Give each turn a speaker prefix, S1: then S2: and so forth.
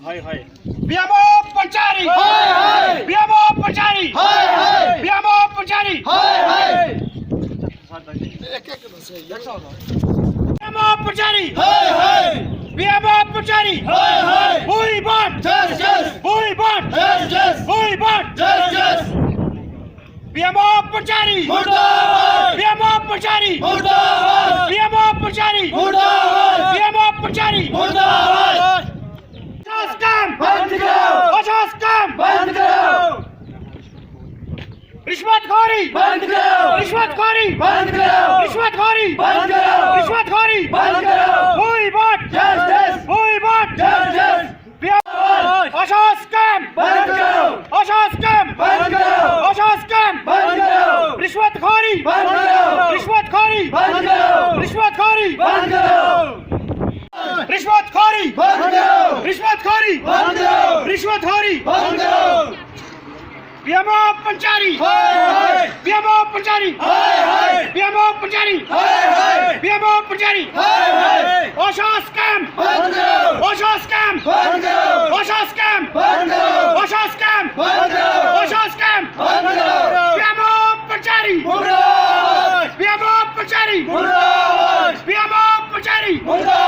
S1: ਹਾਏ ਹਾਏ ਬਿਆਮੋ ਪੰਚਾਰੀ ਹਾਏ ਹਾਏ ਬਿਆਮੋ ਪੰਚਾਰੀ ਹਾਏ ਹਾਏ ਬਿਆਮੋ ਪੰਚਾਰੀ ਹਾਏ ਹਾਏ ਇੱਕ ਇੱਕ ਦੱਸਿਆ ਬਿਆਮੋ ਪੰਚਾਰੀ ਹਾਏ ਹਾਏ ਬਿਆਮੋ ਪੰਚਾਰੀ ਹਾਏ ਹਾਏ ਹੋਈ ਬਾਤ ਜਸ ਜਸ ਹੋਈ ਬਾਤ ਜਸ ਜਸ ਹੋਈ ਬਾਤ ਜਸ ਜਸ ਬਿਆਮੋ ਪੰਚਾਰੀ ਮੁਰਦਾਬਾਦ ਬਿਆਮੋ ਪੰਚਾਰੀ ਮੁਰਦਾਬਾਦ ਬਿਆਮੋ ਪੰਚਾਰੀ ਮੁਰਦਾਬਾਦ ਬਿਆਮੋ ਪੰਚਾਰੀ ਮੁਰਦਾਬਾਦ काम बंद करो अशास काम बंद करो रिश्वतखोरी बंद करो रिश्वतखोरी बंद करो रिश्वतखोरी बंद करो रिश्वतखोरी बंद करो हुई बात जस जस हुई बात जस जस अशास काम बंद करो अशास काम बंद करो अशास काम बंद करो रिश्वतखोरी बंद करो रिश्वतखोरी बंद करो रिश्वतखोरी बंद करो रिश्वतखोरी बंद करो रिश्वतखोरी बंद करो रिश्वतखोरी बंद करो बियामो पंचारी हाय हाय बियामो पंचारी हाय हाय बियामो पंचारी हाय हाय बियामो पंचारी हाय हाय ओशा स्कैम बंद करो ओशा स्कैम बंद करो ओशा स्कैम बंद करो ओशा स्कैम बंद करो ओशा स्कैम बंद करो बियामो पंचारी मुर्दाबाद बियामो पंचारी मुर्दाबाद बियामो पंचारी मुर्दाबाद